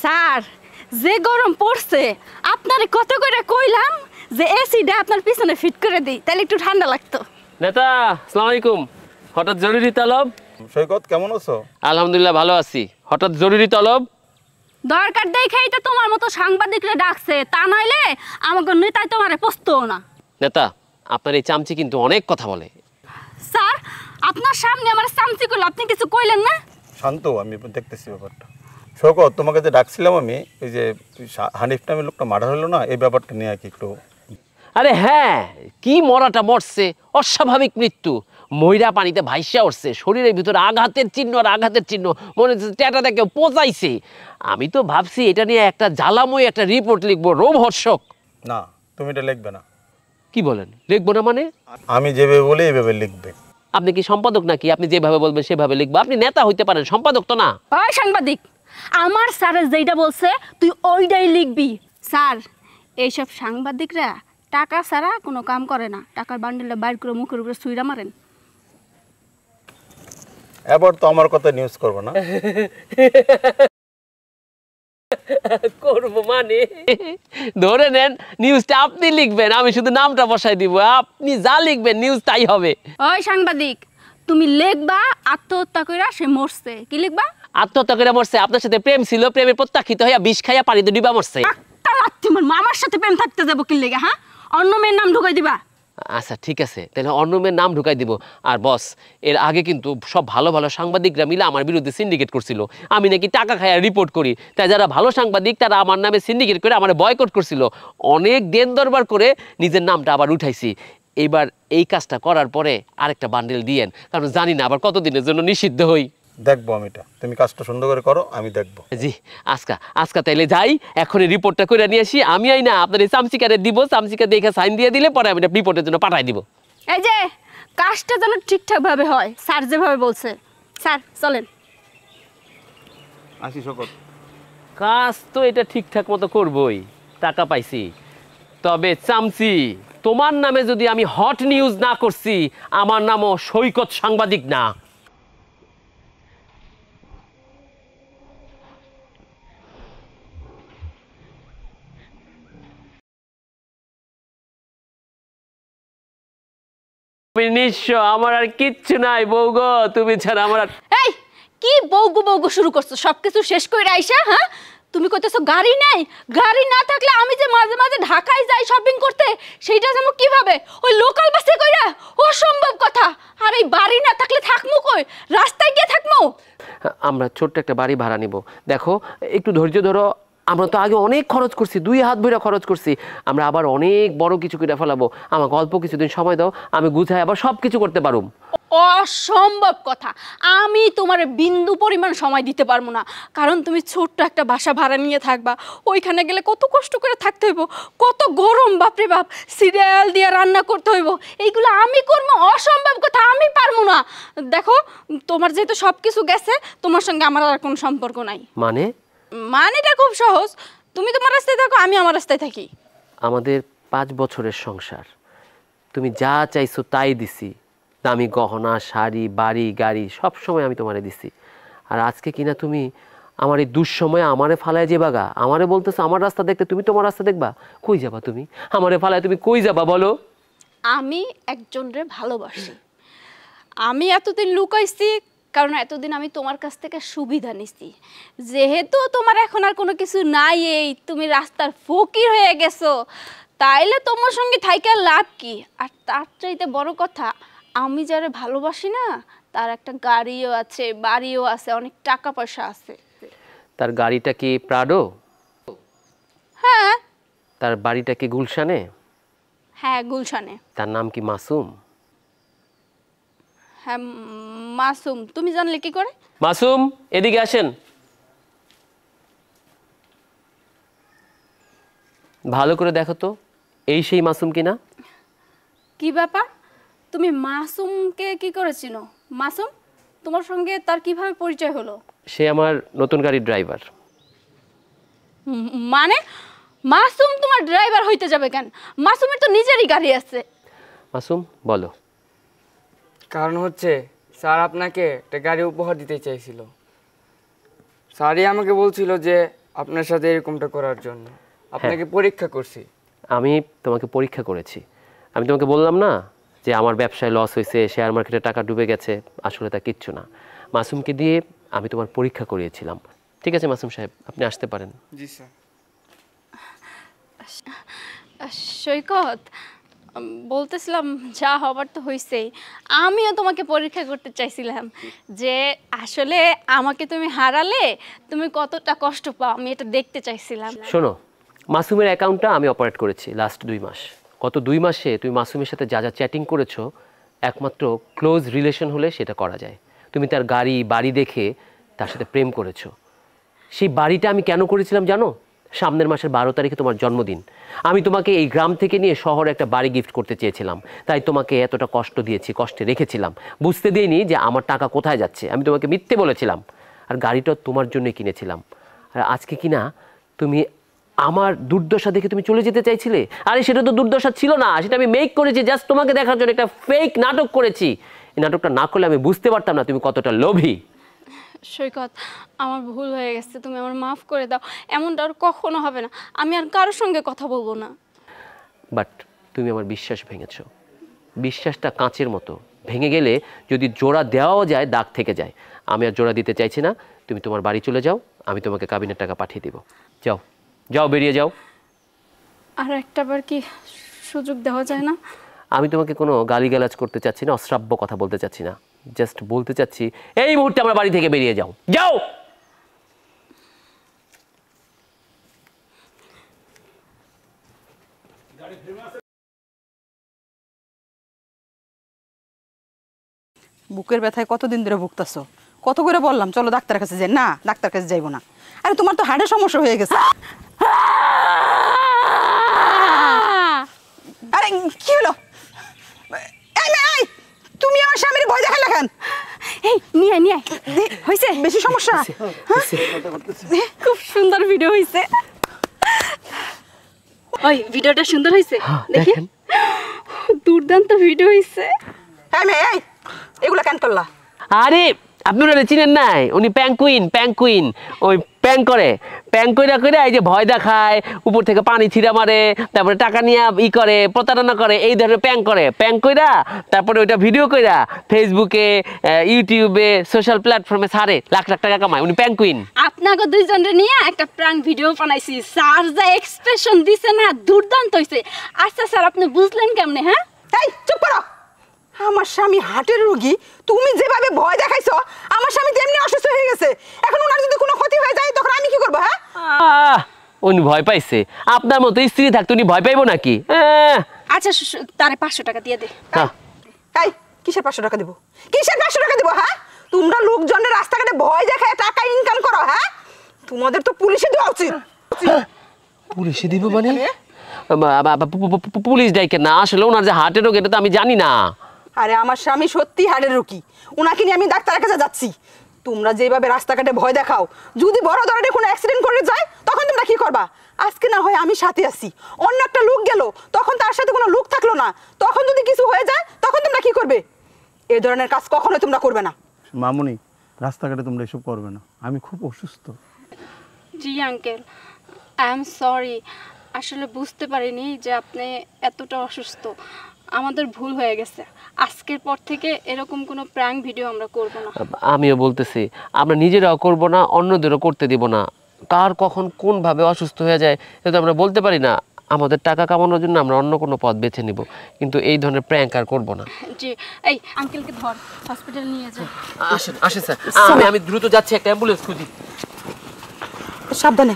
Sir যে গরম পড়ছে আপনারে কত করে কইলাম যে এসিটা আপনার পিছনে ফিট করে দিই তাহলে একটু ঠান্ডা লাগতো। নেতা আসসালামু আলাইকুম। হঠাৎ জরুরি তলব? সৈকত কেমন আছো? আলহামদুলিল্লাহ ভালো আছি। হঠাৎ জরুরি তলব? দরকার দেখাই তো তোমার মতো সাংবাদিকরা ডাকছে, তা নইলে আমাকে নেতাই তোমারে পছতো না। নেতা আপনার এই চামচি কিন্তু অনেক কথা বলে। স্যার আপনার সামনে আমার চামচি করলো, আপনি কিছু কইলেন না? শান্ত, আমি দেখতেছি ব্যাপারটা। সৈকত তোমাকে যে ডাকছিলাম আমি, এই যে হানিফ নামের লোকটা মার্ডার হলো না, এই ব্যাপারটা নিয়ে কি একটু। আরে হ্যাঁ, কি মরাটা মরছে, অস্বাভাবিক মৃত্যু। ময়রা পানিতে ভাইসা উঠছে, শরীরের ভিতরে আঘাতের চিহ্ন আর আঘাতের চিহ্ন, মনে হচ্ছে ট্যাটাটা কেউ পোঁচাইছে। আমি তো ভাবছি এটা নিয়ে একটা জ্বালাময় একটা রিপোর্ট লিখবো, রোমহর্ষক। না, তুমি এটা লিখবে না। কি বলেন লিখবো না মানে? আমি যেভাবে বলি এইভাবে লিখবে। আপনি কি সম্পাদক নাকি? আপনি যেভাবে বলবেন সেভাবে লিখবো। আপনি নেতা হইতে পারেন, সম্পাদক তো না। ওই সাংবাদিক, আমার স্যারের যেটা বলছে তুই ওইটাই লিখবি। স্যার এইসব সাংবাদিকরা টাকা ছাড়া কোনো কাম করে না, টাকার বান্ডেলটা বাইর করে মুখের উপরে সুইরা মারেন। এবার তো আমার কথা নিউজ করবো না। করবো মানে ধরে নেন নিউজটা আপনি লিখবেন, আমি শুধু নামটা বসাই দিব। আপনি যা লিখবেন নিউজ তাই হবে। ওই সাংবাদিক, তুমি লিখবা আত্মহত্যা কইরা সে মরছে, কি লিখবা? আত্মহত্যা করে মরছে, আপনার সাথে প্রেম ছিল, প্রেমে প্রত্যাখ্যিত হইয়া বিষ খাইয়া পানিতে ডিবা মরছে। আমার সাথে প্রেম থাকতে যাবো কি লেগে? হ্যাঁ, অন্য মেয়ের নাম ঢুকাই দিবা? আচ্ছা ঠিক আছে, তাহলে অন্যমের নাম ঢুকাই দিব। আর বস, এর আগে কিন্তু সব ভালো ভালো সাংবাদিকরা মিলে আমার বিরুদ্ধে সিন্ডিকেট করছিল। আমি নাকি টাকা খাইয়া রিপোর্ট করি, তাই যারা ভালো সাংবাদিক তারা আমার নামে সিন্ডিকেট করে আমার বয়কট করছিল। অনেক দেন দরবার করে নিজের নামটা আবার উঠাইছি। এইবার এই কাজটা করার পরে আরেকটা বান্ডেল দিয়েন, কারণ জানি না আবার কতদিনের জন্য নিষিদ্ধ হই। দেখবো আমি এটা, তুমি কাজটা সুন্দর করে করো, আমি দেখবো। জি আজকা তাইলে যাই, এখনই রিপোর্টটা করে নিয়ে আসি। আমি আই না আপনার এই চামচিকারে দিব, চামচিকা দেখে সাইন দিয়ে দিলে পরে আমি রিপোর্টের জন্য পাঠাই দিব। এই যে কাজটা যেন ঠিকঠাক ভাবে হয়, স্যার যেভাবে বলছে। স্যার চলেন। আসি সৈকত। কাজ তো এটা ঠিকঠাক মতো করবই, টাকা পাইছি। তবে চামচি, তোমার নামে যদি আমি হট নিউজ না করছি, আমার নামও সৈকত সাংবাদিক না। নিঃস্ব, আমার আর কিচ্ছু নাই বউ গো, তুমি ছাড়া আমার আর। এই কি বউগু বউগু শুরু করছো সবকিছু শেষ করে আইসা? হ্যাঁ, তুমি কইতেছো গাড়ি নাই, গাড়ি না থাকলে আমি যে মাঝে মাঝে ঢাকায় যাই শপিং করতে, সেইটা যেন কিভাবে? ওই লোকাল বাসে কইরা? অসম্ভব কথা। আর এই বাড়ি না থাকলে থাকমু কই? রাস্তায় গিয়ে থাকমু? আমরা ছোট্ট একটা বাড়ি ভাড়া নিব। দেখো একটু ধৈর্য ধরো, আমরা তো আগে অনেক খরচ করছি, 2 হাত ভরে খরচ করছি। আমরা আবার অনেক বড় কিছু করে ফেলাবো। আমাকে অল্প কিছুদিন সময় দাও, আমি গুছাই আবার সব কিছু করতে পারুম। অসম্ভব কথা। আমি তোমার বিন্দু পরিমাণ সময় দিতে পারবো না, কারণ তুমি ছোট্ট একটা বাসা ভাড়া নিয়ে থাকবা। ওইখানে গেলে কত কষ্ট করে থাকতে হইব, কত গরম, বাপরে বাপ, সিরিয়াল দিয়ে রান্না করতে হইব। এইগুলো আমি করবো? অসম্ভব কথা, আমি পারবো না। দেখো তোমার যেহেতু সব কিছু গেছে, তোমার সঙ্গে আমার আর কোনো সম্পর্ক নাই। মানেটা খুব সহজ, তুমি তোমার রাস্তায় থাকো, আমি আমার রাস্তায় থাকি। আমাদের 5 বছরের সংসার, তুমি যা চাইছো তাই দিছি। দামি গহনা, শাড়ি, বাড়ি, গাড়ি সব সময় আমি তোমারে দিছি। আর আজকে কিনা তুমি আমার এই দুঃসময়ে আমারে ফালায় যে বাগা, আমারে বলতেছো আমার রাস্তা দেখতে, তুমি তোমার রাস্তা দেখবা? কই যাবা তুমি? আমারে ফালায় তুমি কই যাবা বলো? আমি একজনরে ভালোবাসি। আমি এতদিন লুকাইছি কারণ এতদিন আমি তোমার কাছ থেকে সুবিধা নিছি। যেহেতু তোমার এখন আর কোনো কিছু নাই, এই তুমি রাস্তার ফকির হয়ে গেছো, তাইলে তোমার সঙ্গে থাইকা লাভ কি? আর তার চাইতে বড় কথা, আমি যারা ভালোবাসি না, তার একটা গাড়িও আছে, বাড়িও আছে, অনেক টাকা পয়সা আছে। তার গাড়িটা কি প্রাডো? হ্যাঁ। তার বাড়িটা কি গুলশানে? হ্যাঁ গুলশানে। তার নাম কি মাসুম? হ্যাঁ মাসুম। তুমি জানলে কি করে? মাসুম এদিকে আসেন। ভালো করে দেখো তো, এই সেই মাসুম কিনা? কি ব্যাপার, তুমি মাসুমকে কি করেছিনো? মাসুম তোমার সঙ্গে তার কিভাবে পরিচয় হলো? সে আমার নতুন গাড়ির ড্রাইভার। মানে মাসুম তোমার ড্রাইভার হইতে যাবে কেন? মাসুমের তো নিজেরই গাড়ি আছে। মাসুম বলো। কারণ হচ্ছে স্যার আপনাকে একটা গাড়ি উপহার দিতে চাইছিল। স্যারই আমাকে বলছিল যে আপনার সাথে এরকমটা করার জন্য। আপনাকে পরীক্ষা করছি। আমি তোমাকে পরীক্ষা করেছি। আমি তোমাকে বললাম না যে আমার ব্যবসায় লস হয়েছে, শেয়ার মার্কেটে টাকা ডুবে গেছে। আসলে তা কিচ্ছু না, মাসুমকে দিয়ে আমি তোমার পরীক্ষা করিয়েছিলাম। ঠিক আছে মাসুম সাহেব, আপনি আসতে পারেন। জি স্যার। সৈকত, বলতেছিলাম যা হবার তো হয়েছেই। আমিও তোমাকে পরীক্ষা করতে চাইছিলাম যে আসলে আমাকে তুমি হারালে তুমি কতটা কষ্ট পাও, আমি এটা দেখতে চাইছিলাম। শোনো, মাসুমের অ্যাকাউন্টটা আমি অপারেট করেছি লাস্ট 2 মাস। গত 2 মাসে তুমি মাসুমের সাথে যা যা চ্যাটিং করেছো, একমাত্র ক্লোজ রিলেশন হলে সেটা করা যায়। তুমি তার গাড়ি বাড়ি দেখে তার সাথে প্রেম করেছো। সেই বাড়িটা আমি কেন করেছিলাম জানো? সামনের মাসের 12 তারিখে তোমার জন্মদিন। আমি তোমাকে এই গ্রাম থেকে নিয়ে শহরে একটা বাড়ি গিফট করতে চেয়েছিলাম, তাই তোমাকে এতটা কষ্ট দিয়েছি, কষ্টে রেখেছিলাম। বুঝতে দিইনি যে আমার টাকা কোথায় যাচ্ছে। আমি তোমাকে মিথ্যে বলেছিলাম, আর গাড়িটা তোমার জন্যই কিনেছিলাম। আর আজকে কিনা তুমি আমার দুর্দশা দেখে তুমি চলে যেতে চাইছিলে। আরে সেটা তো দুর্দশা ছিল না, সেটা আমি মেক করেছি জাস্ট তোমাকে দেখার জন্য। একটা ফেক নাটক করেছি। এই নাটকটা না করলে আমি বুঝতে পারতাম না তুমি কতটা লোভী। সৈকত, আমার ভুল হয়ে গেছে, তুমি আমার মাফ করে দাও। এমনটা আর কখনো হবে না। আমি আর কারোর সঙ্গে কথা বলবো না। বাট তুমি আমার বিশ্বাস ভেঙেছ। বিশ্বাসটা কাঁচের মতো, ভেঙে গেলে যদি জোড়া দেওয়াও যায় দাগ থেকে যায়। আমি আর জোড়া দিতে চাইছি না। তুমি তোমার বাড়ি চলে যাও, আমি তোমাকে কাবিনের টাকা পাঠিয়ে দিব। যাও যাও, বেরিয়ে যাও। আর একটাবার কি সুযোগ দেওয়া যায় না? আমি তোমাকে কোনো গালিগালাজ করতে চাচ্ছি না, অশ্রাব্য কথা বলতে চাচ্ছি না। জাস্ট বলতে চাচ্ছি এই মুহূর্তে আমার বাড়ি থেকে বেরিয়ে যাও। যাও। বুকের ব্যথায় কতদিন ধরে ভুগতেছো? কত করে বললাম চলো ডাক্তারের কাছে যাই, না ডাক্তার কাছে যাইবো না। আরে তোমার তো হার্টের সমস্যা হয়ে গেছে। আরে কি হলো? এই মেয়ে, এই তুমি আমার স্বামীর ভয় দেখালে কেন? এই নিয়ে নিয়ে হয়েছে? বেশি সমস্যা? খুব সুন্দর ভিডিও হয়েছে। ওই ভিডিওটা সুন্দর হয়েছে, দেখি। দুর্দান্ত ভিডিও হয়েছে। এই মেয়ে, এই এগুলা কেন করলা? আরে আপনি ওনারা চিনেন নাই? উনি প্যাঙ্কুইন। ওই প্যাং করে, প্যাং কইরা কইরা এই যে ভয় দেখায়, উপর থেকে পানি ছিঁড়া মারে, তারপরে টাকা নিয়ে করে, প্রতারণা করে, এই ধরনের প্যাং কইরা তারপরে ওইটা ভিডিও কইরা ফেসবুকে, ইউটিউবে, সোশ্যাল প্ল্যাটফর্মে ছাড়ে, লাখ লাখ টাকা কামায়। উনি প্যাঙ্কুইন। আপনাকে দুইজনের নিয়ে একটা প্র্যাঙ্ক ভিডিও বানাইছি। স্যার যা এক্সপ্রেশন দিছে না, দুর্দান্ত হয়েছে। আচ্ছা স্যার, আপনি বুঝলেন কেমনে? হ্যাঁ, এই চুপ করো। আমার স্বামী হার্টের রোগী, তুমি যেভাবে ভয় দেখাইছো আমার স্বামী তেমনি অসুস্থ হয়ে গেছে। এখন ওনার যদি কোনো ক্ষতি হয়ে যায় তখন আমি কি করবো? হ্যাঁ, উনি ভয় পাইছে। আপনার মতো স্ত্রী থাকতে উনি ভয় পাইবো নাকি? আচ্ছা তারে 500 টাকা দিয়ে দে। এই কিসের 500 টাকা দিব? কিসের 500 টাকা দিব? হ্যাঁ, তোমরা লোকজনের রাস্তাঘাটে ভয় দেখায় টাকা ইনকাম করো। হ্যাঁ, তোমাদের তো পুলিশে দেওয়া উচিত। পুলিশে দিব মানে? পুলিশ ডাইকে না, আসলে ওনার যে হার্টের রোগ এটা তো আমি জানি না। আরে আমার স্বামী সত্যি হার্টের রোগী, ওনাকে নিয়ে আমি ডাক্তারের কাছে যাচ্ছি। তোমরা যেভাবে রাস্তাঘাটে ভয় দেখাও, যদি বড় ধরনের কোনো অ্যাক্সিডেন্ট করে যায় তখন তোমরা কি করবা? আজকে না হয় আমি সাথে আছি, অন্য একটা লোক গেল, তখন তার সাথে কোনো লোক থাকলো না, তখন যদি কিছু হয়ে যায় তখন তোমরা কি করবে? এই ধরনের কাজ কখনোই তোমরা করবে না। মামুনি, রাস্তাঘাটে তোমরা এসব করবে না, আমি খুব অসুস্থ। জি আঙ্কেল, আই এম সরি। আসলে বুঝতে পারিনি যে আপনি এতটা অসুস্থ। আমাদের ভুল হয়ে গেছে। আজকের পর থেকে এরকম কোনো প্র্যাঙ্ক ভিডিও আমরা করব না। আমিও বলতেছি, আমরা নিজেরাও করব না, অন্যদেরও করতে দিব না। কার কখন কোনভাবে অসুস্থ হয়ে যায় এটা আমরা বলতে পারি না। আমাদের টাকা কামানোর জন্য আমরা অন্য কোনো পথ বেছে নিব, কিন্তু এই ধরনের প্র্যাঙ্ক আর করব না। জি, এই আঙ্কেলকে ধর, হসপিটাল নিয়ে যা। আসেন স্যার, আমি দ্রুত যাচ্ছি, একটা অ্যাম্বুলেন্স খুঁজি। সাবধানে।